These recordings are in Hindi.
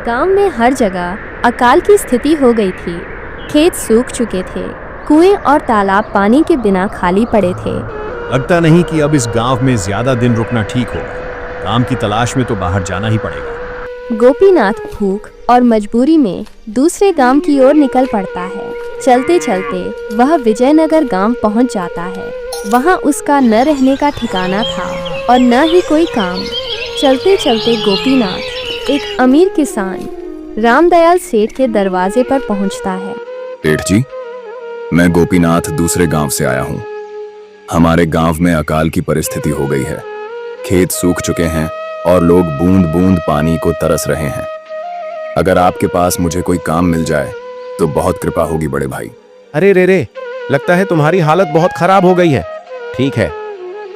गांव में हर जगह अकाल की स्थिति हो गई थी। खेत सूख चुके थे, कुएं और तालाब पानी के बिना खाली पड़े थे। लगता नहीं कि अब इस गांव में ज्यादा दिन रुकना ठीक होगा। काम की तलाश में तो बाहर जाना ही पड़ेगा। गोपीनाथ भूख और मजबूरी में दूसरे गांव की ओर निकल पड़ता है। चलते चलते वह विजयनगर गांव पहुंच जाता है। वहां उसका न रहने का ठिकाना था और न ही कोई काम। चलते चलते गोपीनाथ एक अमीर किसान रामदयाल सेठ के दरवाजे पर पहुंचता है। सेठ जी, मैं गोपीनाथ दूसरे गांव से आया हूं। हमारे गांव में अकाल की परिस्थिति हो गई है। खेत सूख चुके हैं और लोग बूंद बूंद पानी को तरस रहे हैं। अगर आपके पास मुझे कोई काम मिल जाए तो बहुत कृपा होगी बड़े भाई। अरे रे, लगता है तुम्हारी हालत बहुत खराब हो गई है। ठीक है,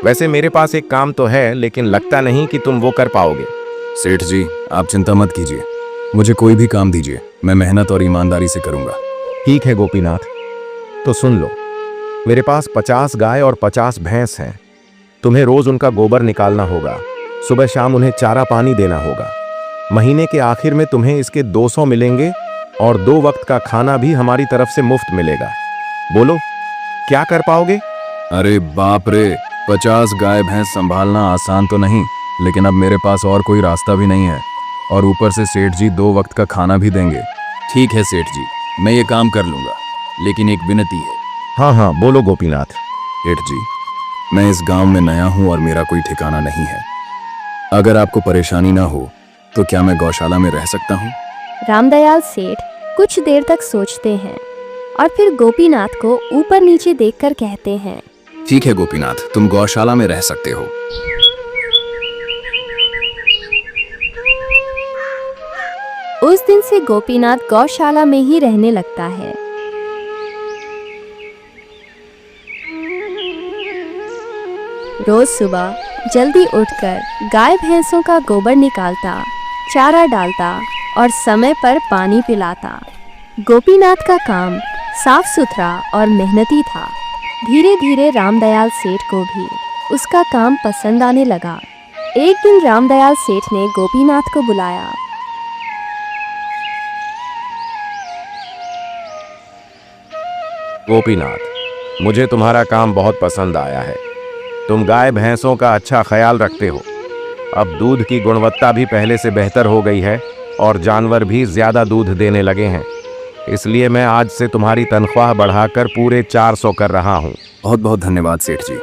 वैसे मेरे पास एक काम तो है, लेकिन लगता नहीं कि तुम वो कर पाओगे। सेठ जी, आप चिंता मत कीजिए, मुझे कोई भी काम दीजिए, मैं मेहनत और ईमानदारी से करूंगा। ठीक है गोपीनाथ, तो सुन लो, मेरे पास 50 गाय और 50 भैंस हैं। तुम्हें रोज उनका गोबर निकालना होगा। सुबह शाम उन्हें चारा पानी देना होगा। महीने के आखिर में तुम्हें इसके 200 मिलेंगे और 2 वक्त का खाना भी हमारी तरफ से मुफ्त मिलेगा। बोलो, क्या कर पाओगे? अरे बाप रे, 50 गाय भैंस संभालना आसान तो नहीं, लेकिन अब मेरे पास और कोई रास्ता भी नहीं है, और ऊपर से सेठ जी 2 वक्त का खाना भी देंगे। ठीक है सेठ जी, मैं ये काम कर लूंगा, लेकिन एक विनती है। हाँ, बोलो गोपीनाथ। सेठ जी, मैं इस गांव में नया हूं और मेरा कोई ठिकाना नहीं है। अगर आपको परेशानी ना हो तो क्या मैं गौशाला में रह सकता हूं? रामदयाल सेठ कुछ देर तक सोचते हैं और फिर गोपीनाथ को ऊपर नीचे देखकर कहते हैं, ठीक है गोपीनाथ, तुम गौशाला में रह सकते हो। उस दिन से गोपीनाथ गौशाला में ही रहने लगता है। रोज सुबह जल्दी उठकर गाय भैंसों का गोबर निकालता, चारा डालता और समय पर पानी पिलाता। गोपीनाथ का काम साफ सुथरा और मेहनती था। धीरे धीरे रामदयाल सेठ को भी उसका काम पसंद आने लगा। एक दिन रामदयाल सेठ ने गोपीनाथ को बुलाया। गोपीनाथ, मुझे तुम्हारा काम बहुत पसंद आया है। तुम गाय भैंसों का अच्छा ख्याल रखते हो। अब दूध की गुणवत्ता भी पहले से बेहतर हो गई है और जानवर भी ज्यादा दूध देने लगे हैं। इसलिए मैं आज से तुम्हारी तनख्वाह बढ़ाकर पूरे 400 कर रहा हूँ। बहुत बहुत धन्यवाद सेठ जी,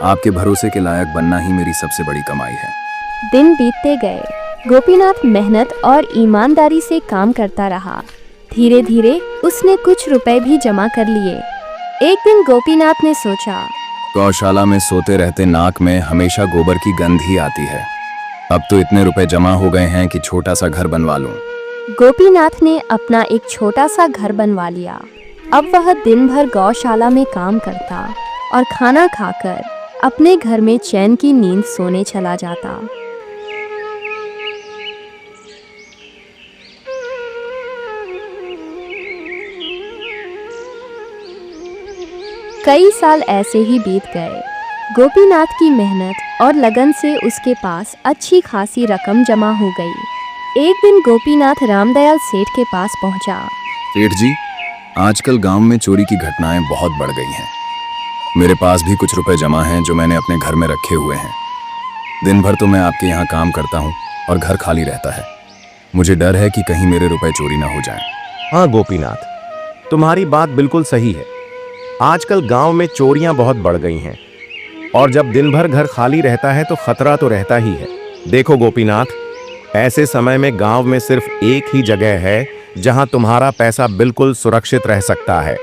आपके भरोसे के लायक बनना ही मेरी सबसे बड़ी कमाई है। दिन बीतते गए। गोपीनाथ मेहनत और ईमानदारी से काम करता रहा। धीरे धीरे उसने कुछ रुपए भी जमा कर लिए। एक दिन गोपीनाथ ने सोचा, गौशाला में सोते रहते नाक में हमेशा गोबर की गंध ही आती है। अब तो इतने रुपए जमा हो गए हैं कि छोटा सा घर बनवा लूं। गोपीनाथ ने अपना एक छोटा सा घर बनवा लिया। अब वह दिन भर गौशाला में काम करता और खाना खाकर अपने घर में चैन की नींद सोने चला जाता। कई साल ऐसे ही बीत गए। गोपीनाथ की मेहनत और लगन से उसके पास अच्छी खासी रकम जमा हो गई। एक दिन गोपीनाथ रामदयाल सेठ के पास पहुंचा। सेठ जी, आजकल गांव में चोरी की घटनाएं बहुत बढ़ गई हैं। मेरे पास भी कुछ रुपए जमा हैं जो मैंने अपने घर में रखे हुए हैं। दिन भर तो मैं आपके यहाँ काम करता हूँ और घर खाली रहता है। मुझे डर है कि कहीं मेरे रुपए चोरी ना हो जाएं। हाँ गोपीनाथ, तुम्हारी बात बिल्कुल सही है। आजकल गांव में चोरियां बहुत बढ़ गई हैं और जब दिन भर घर खाली रहता है तो खतरा तो रहता ही है। देखो गोपीनाथ, ऐसे समय में गांव में सिर्फ एक ही जगह है जहां तुम्हारा पैसा बिल्कुल सुरक्षित रह सकता है,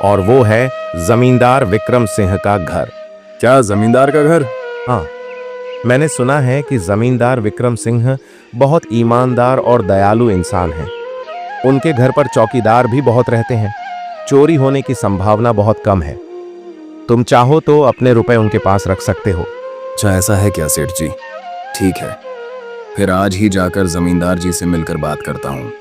और वो है जमींदार विक्रम सिंह का घर। क्या जमींदार का घर? हाँ, मैंने सुना है कि जमींदार विक्रम सिंह बहुत ईमानदार और दयालु इंसान हैं। उनके घर पर चौकीदार भी बहुत रहते हैं। चोरी होने की संभावना बहुत कम है। तुम चाहो तो अपने रुपए उनके पास रख सकते हो। अच्छा, ऐसा है क्या सेठ जी? ठीक है, फिर आज ही जाकर जमींदार जी से मिलकर बात करता हूँ।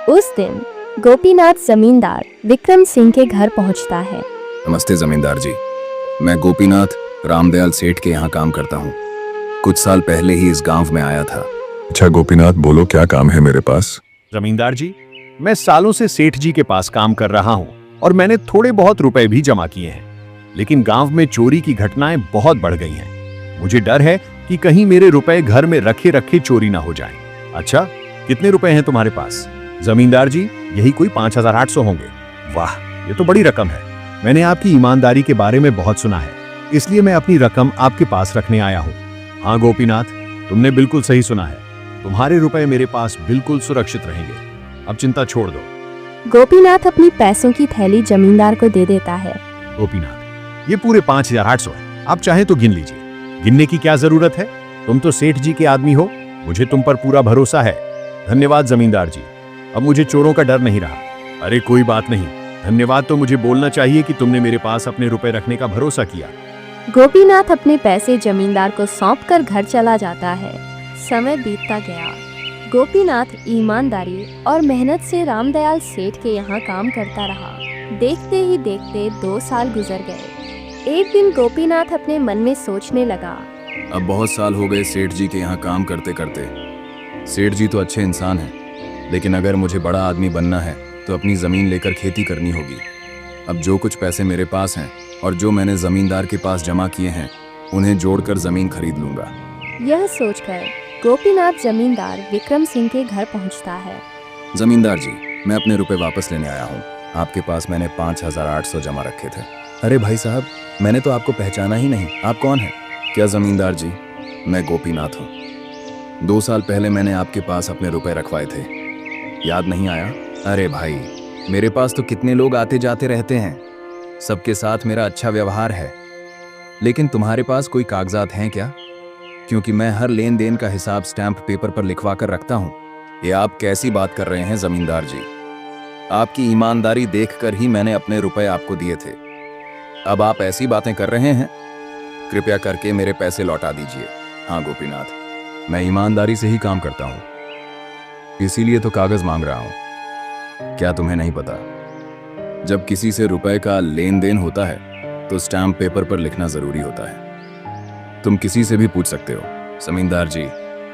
उस दिन गोपीनाथ जमींदार विक्रम सिंह के घर पहुंचता है। नमस्ते जमींदार जी, मैं गोपीनाथ रामदयाल सेठ के यहाँ काम करता हूँ। कुछ साल पहले ही इस गांव में आया था। अच्छा गोपीनाथ, बोलो क्या काम है मेरे पास? जमींदार जी, मैं सालों से सेठ जी के पास काम कर रहा हूँ और मैंने थोड़े बहुत रुपए भी जमा किए हैं, लेकिन गांव में चोरी की घटनाएं बहुत बढ़ गई हैं। मुझे डर है कि कहीं मेरे रुपए घर में रखे रखे चोरी ना हो जाएं। अच्छा, कितने रुपए हैं तुम्हारे पास? जमींदार जी, यही कोई 5,800 होंगे। वाह, ये तो बड़ी रकम है। मैंने आपकी ईमानदारी के बारे में बहुत सुना है, इसलिए मैं अपनी रकम आपके पास रखने आया हूँ। हाँ गोपीनाथ, तुमने बिल्कुल सही सुना है। तुम्हारे रुपए मेरे पास बिल्कुल सुरक्षित रहेंगे। अब चिंता छोड़ दो। गोपीनाथ अपनी पैसों की थैली जमींदार को दे देता है। गोपीनाथ, ये पूरे 5,800 है। आप चाहे तो गिन लीजिए। गिनने की क्या जरूरत है? तुम तो सेठ जी के आदमी हो, मुझे तुम पर पूरा भरोसा है। धन्यवाद जमींदार जी, अब मुझे चोरों का डर नहीं रहा। अरे कोई बात नहीं, धन्यवाद तो मुझे बोलना चाहिए कि तुमने मेरे पास अपने रुपए रखने का भरोसा किया। गोपीनाथ अपने पैसे जमींदार को सौंपकर घर चला जाता है। समय बीतता गया। गोपीनाथ ईमानदारी और मेहनत से रामदयाल सेठ के यहाँ काम करता रहा। देखते ही देखते 2 साल गुजर गए। एक दिन गोपीनाथ अपने मन में सोचने लगा, अब बहुत साल हो गए सेठ जी के यहाँ काम करते करते। सेठ जी तो अच्छे इंसान हैं, लेकिन अगर मुझे बड़ा आदमी बनना है तो अपनी ज़मीन लेकर खेती करनी होगी। अब जो कुछ पैसे मेरे पास हैं और जो मैंने ज़मींदार के पास जमा किए हैं, उन्हें जोड़कर ज़मीन खरीद लूँगा। यह सोचकर गोपीनाथ जमींदार विक्रम सिंह के घर पहुंचता है। ज़मींदार जी, मैं अपने रुपए वापस लेने आया हूँ। आपके पास मैंने 5,800 जमा रखे थे। अरे भाई साहब, मैंने तो आपको पहचाना ही नहीं, आप कौन हैं? क्या जमींदार जी, मैं गोपीनाथ हूँ। 2 साल पहले मैंने आपके पास अपने रुपए रखवाए थे, याद नहीं आया? अरे भाई, मेरे पास तो कितने लोग आते जाते रहते हैं, सबके साथ मेरा अच्छा व्यवहार है, लेकिन तुम्हारे पास कोई कागजात हैं क्या? क्योंकि मैं हर लेन देन का हिसाब स्टैंप पेपर पर लिखवा कर रखता हूँ। ये आप कैसी बात कर रहे हैं जमींदार जी? आपकी ईमानदारी देखकर ही मैंने अपने रुपए आपको दिए थे। अब आप ऐसी बातें कर रहे हैं? कृपया करके मेरे पैसे लौटा दीजिए। हाँ गोपीनाथ, मैं ईमानदारी से ही काम करता हूँ, इसीलिए तो कागज मांग रहा हूँ। क्या तुम्हें नहीं पता, जब किसी से रुपए का लेन देन होता है तो स्टैम्प पेपर पर लिखना जरूरी होता है। तुम किसी से भी पूछ सकते हो। जमींदार जी,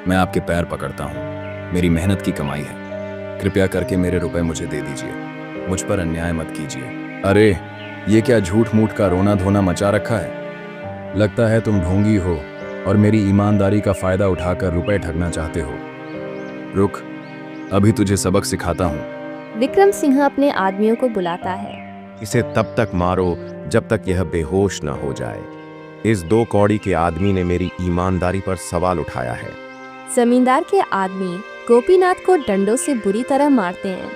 मैं आपके पैर पकड़ता हूँ, मेरी मेहनत की कमाई है, कृपया करके मेरे रुपए मुझे दे दीजिए, मुझ पर अन्याय मत कीजिए। अरे ये क्या झूठ मूठ का रोना धोना मचा रखा है? लगता है तुम ढोंगी हो और मेरी ईमानदारी का फायदा उठाकर रुपए ठगना चाहते हो। रुक, अभी तुझे सबक सिखाता हूँ। विक्रम सिंह अपने आदमियों को बुलाता है। इसे तब तक मारो जब तक यह बेहोश न हो जाए। इस 2 कौड़ी के आदमी ने मेरी ईमानदारी पर सवाल उठाया है। जमींदार के आदमी गोपीनाथ को डंडों से बुरी तरह मारते हैं।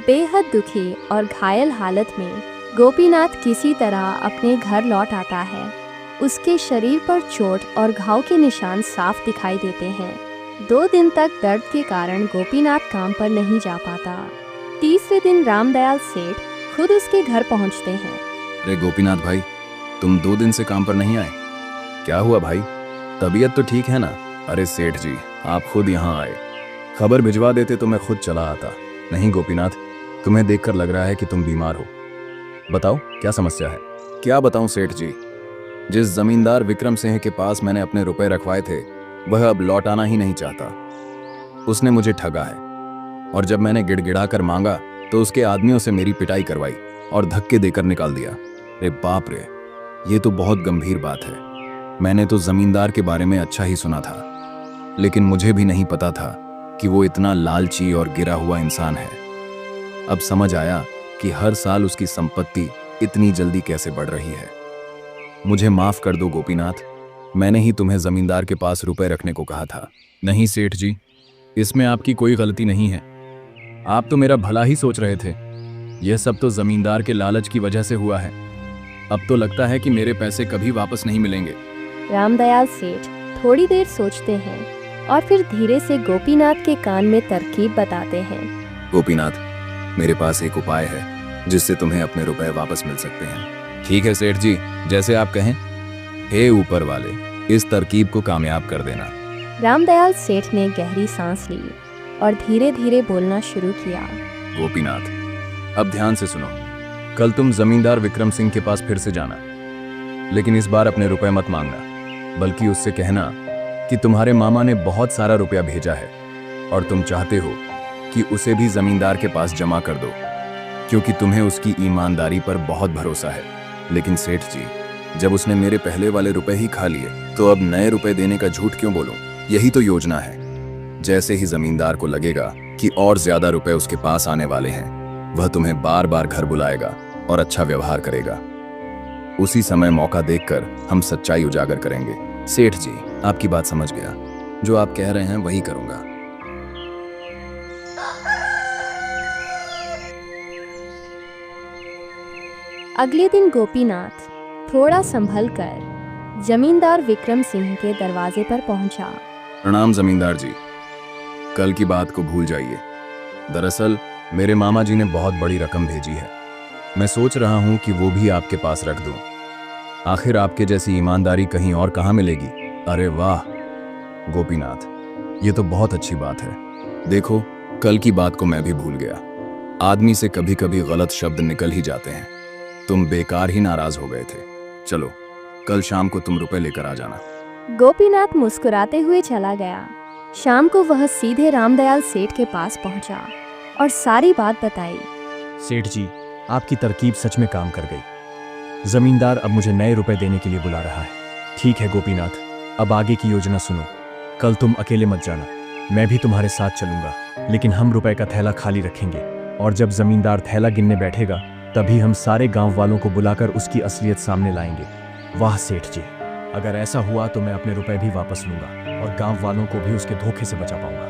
बेहद दुखी और घायल हालत में गोपीनाथ किसी तरह अपने घर लौट आता है। उसके शरीर पर चोट और घाव के निशान साफ दिखाई देते हैं। 2 दिन तक दर्द के कारण गोपीनाथ काम पर नहीं जा पाता। तीसरे दिन रामदयाल सेठ खुद उसके घर पहुंचते हैं। अरे गोपीनाथ भाई, तुम 2 दिन से काम पर नहीं आए, क्या हुआ भाई? तबीयत तो ठीक है ना? अरे सेठ जी, आप खुद यहाँ आए, खबर भिजवा देते तो मैं खुद चला आता। नहीं गोपीनाथ, तुम्हें देखकर लग रहा है कि तुम बीमार हो। बताओ क्या समस्या है? क्या बताऊं सेठ जी, जिस जमींदार विक्रम सिंह के पास मैंने अपने रुपए रखवाए थे, वह अब लौटाना ही नहीं चाहता। उसने मुझे ठगा है, और जब मैंने गिड़गिड़ा कर मांगा तो उसके आदमियों से मेरी पिटाई करवाई और धक्के देकर निकाल दिया। रे बाप रे, ये तो बहुत गंभीर बात है। मैंने तो जमींदार के बारे में अच्छा ही सुना था, लेकिन मुझे भी नहीं पता था कि वो इतना लालची और गिरा हुआ इंसान है। अब समझ आया कि हर साल उसकी संपत्ति इतनी जल्दी कैसे बढ़ रही है। मुझे माफ कर दो गोपीनाथ, मैंने ही तुम्हें जमींदार के पास रुपए रखने को कहा था। नहीं सेठ जी, इसमें आपकी कोई गलती नहीं है, आप तो मेरा भला ही सोच रहे थे। यह सब तो जमींदार के लालच की वजह से हुआ है। अब तो लगता है कि मेरे पैसे कभी वापस नहीं मिलेंगे। रामदयाल सेठ थोड़ी देर सोचते हैं और फिर धीरे से गोपीनाथ के कान में तरकीब बताते हैं। गोपीनाथ, मेरे पास एक उपाय है जिससे तुम्हें अपने रुपए वापस मिल सकते हैं। ठीक है सेठ जी, जैसे आप कहें। हे ऊपर वाले, इस तरकीब को कामयाब कर देना। रामदयाल सेठ ने गहरी सांस ली और धीरे धीरे बोलना शुरू किया। गोपीनाथ, अब ध्यान से सुनो। कल तुम जमींदार विक्रम सिंह के पास फिर से जाना, लेकिन इस बार अपने रुपए मत मांगना, बल्कि उससे कहना कि तुम्हारे मामा ने बहुत सारा रुपया भेजा है और तुम चाहते हो कि उसे भी जमींदार के पास जमा कर दो, क्योंकि तुम्हें उसकी ईमानदारी पर बहुत भरोसा है। लेकिन सेठ जी, जब उसने मेरे पहले वाले रुपए ही खा लिए, तो अब नए रुपए देने का झूठ क्यों बोलूं? यही तो योजना है। जैसे ही जमींदार को लगेगा कि और ज्यादा रुपए उसके पास आने वाले हैं, वह तुम्हें बार बार घर बुलाएगा और अच्छा व्यवहार करेगा। उसी समय मौका देखकर हम सच्चाई उजागर करेंगे। सेठ जी, आपकी बात समझ गया। जो आप कह रहे हैं वही करूंगा। अगले दिन गोपीनाथ थोड़ा संभल कर जमींदार विक्रम सिंह के दरवाजे पर पहुंचा। प्रणाम जमींदार जी, कल की बात को भूल जाइए। दरअसल मेरे मामा जी ने बहुत बड़ी रकम भेजी है। मैं सोच रहा हूं कि वो भी आपके पास रख दूं। आखिर आपके जैसी ईमानदारी कहीं और कहां मिलेगी? अरे वाह गोपीनाथ, ये तो बहुत अच्छी बात है। देखो, कल की बात को मैं भी भूल गया। आदमी से कभी कभी गलत शब्द निकल ही जाते हैं। तुम बेकार ही नाराज हो गए थे। चलो, कल शाम को तुम रुपए लेकर आ जाना। गोपीनाथ मुस्कुराते हुए चला गया। शाम को वह सीधे रामदयाल सेठ के पास पहुंचा और सारी बात बताई। सेठ जी, आपकी तरकीब सच में काम कर गई। जमींदार अब मुझे नए रुपए देने के लिए बुला रहा है। ठीक है गोपीनाथ, अब आगे की योजना सुनो। कल तुम अकेले मत जाना, मैं भी तुम्हारे साथ चलूंगा, लेकिन हम रुपए का थैला खाली रखेंगे और जब जमींदार थैला गिनने बैठेगा तभी हम सारे गांव वालों को बुलाकर उसकी असलियत सामने लाएंगे। वाह सेठ जी, अगर ऐसा हुआ तो मैं अपने रुपए भी वापस लूंगा और गांव वालों को भी उसके धोखे से बचा पाऊंगा।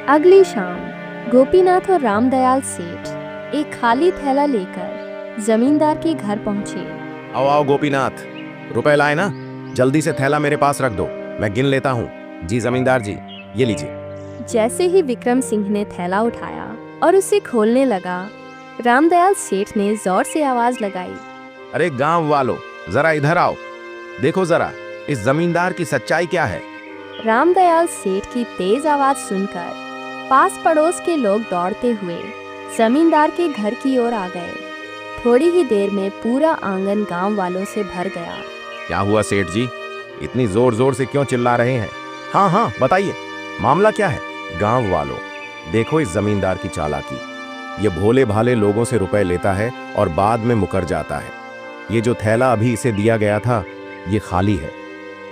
अगली शाम गोपीनाथ और रामदयाल सेठ एक खाली थैला लेकर जमींदार के घर पहुंचे। आओ आओ गोपीनाथ, रुपए लाए ना? जल्दी से थैला मेरे पास रख दो, मैं गिन लेता हूँ। जी जमींदार जी, ये लीजिए। जैसे ही विक्रम सिंह ने थैला उठाया और उसे खोलने लगा, रामदयाल सेठ ने जोर से आवाज लगाई। अरे गांव वालों, जरा इधर आओ, देखो जरा इस जमींदार की सच्चाई क्या है। रामदयाल सेठ की तेज आवाज सुनकर पास पड़ोस के लोग दौड़ते हुए जमींदार के घर की ओर आ गए। थोड़ी ही देर में पूरा आंगन गांव वालों से भर गया। क्या हुआ सेठ जी, इतनी जोर जोर से क्यों चिल्ला रहे हैं? हाँ हाँ बताइए, मामला क्या है? गांव वालों, देखो इस जमींदार की चालाकी। ये भोले भाले लोगों से रुपए लेता है और बाद में मुकर जाता है। ये जो थैला अभी इसे दिया गया था, ये खाली है,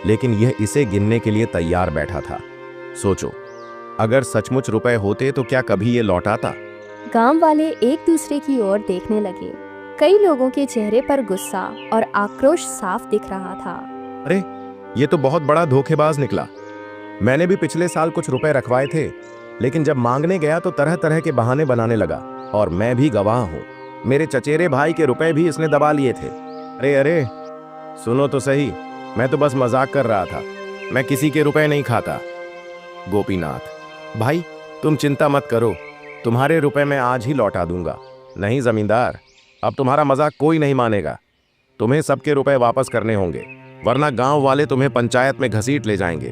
लेकिन यह इसे गिनने के लिए तैयार बैठा था। सोचो, अगर सचमुच रुपए होते तो क्या कभी ये लौटाता? गांव वाले एक दूसरे की ओर देखने लगे। कई लोगों के चेहरे पर गुस्सा और आक्रोश साफ दिख रहा था। अरे, ये तो बहुत बड़ा धोखेबाज निकला। मैंने भी पिछले साल कुछ रुपए रखवाए थे, लेकिन जब मांगने गया तो तरह तरह के बहाने बनाने लगा, और मैं भी गवाह हूँ। मेरे चचेरे भाई के रुपए भी इसने दबा लिए थे। अरे अरे, सुनो तो सही, मैं तो बस मजाक कर रहा था। मैं किसी के रुपए नहीं खाता। गोपीनाथ भाई, तुम चिंता मत करो, तुम्हारे रुपए मैं आज ही लौटा दूंगा। नहीं जमींदार, अब तुम्हारा मजाक कोई नहीं मानेगा। तुम्हें सबके रुपए वापस करने होंगे, वरना गांव वाले तुम्हें पंचायत में घसीट ले जाएंगे।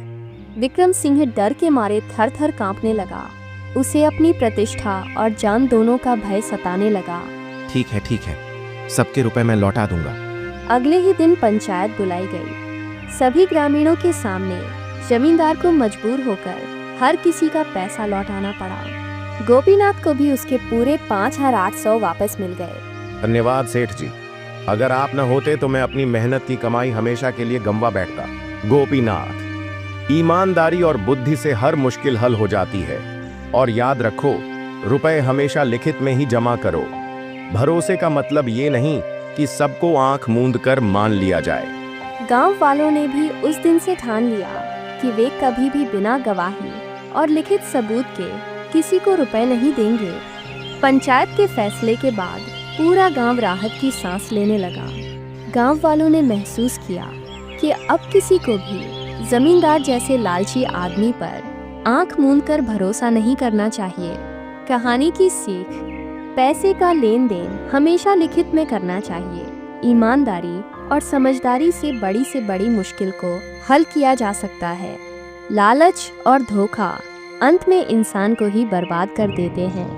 विक्रम सिंह डर के मारे थर थर कांपने लगा। उसे अपनी प्रतिष्ठा और जान दोनों का भय सताने लगा। ठीक है, सबके रुपए मैं लौटा दूंगा। अगले ही दिन पंचायत बुलाई गई। सभी ग्रामीणों के सामने जमींदार को मजबूर होकर हर किसी का पैसा लौटाना पड़ा। गोपीनाथ को भी उसके पूरे 5,800 वापस मिल गए। धन्यवाद सेठ जी, अगर आप न होते तो मैं अपनी मेहनत की कमाई हमेशा के लिए गंवा बैठता। गोपीनाथ, ईमानदारी और बुद्धि से हर मुश्किल हल हो जाती है, और याद रखो, रुपए हमेशा लिखित में ही जमा करो। भरोसे का मतलब ये नहीं कि सबको आंख मूंद कर मान लिया जाए। गांव वालों ने भी उस दिन से ठान लिया कि वे कभी भी बिना गवाही और लिखित सबूत के किसी को रुपए नहीं देंगे। पंचायत के फैसले के बाद पूरा गांव राहत की सांस लेने लगा। गांव वालों ने महसूस किया कि अब किसी को भी जमींदार जैसे लालची आदमी पर आंख मूंद कर भरोसा नहीं करना चाहिए। कहानी की सीख: पैसे का लेन देन हमेशा लिखित में करना चाहिए। ईमानदारी और समझदारी से बड़ी मुश्किल को हल किया जा सकता है। लालच और धोखा अंत में इंसान को ही बर्बाद कर देते हैं।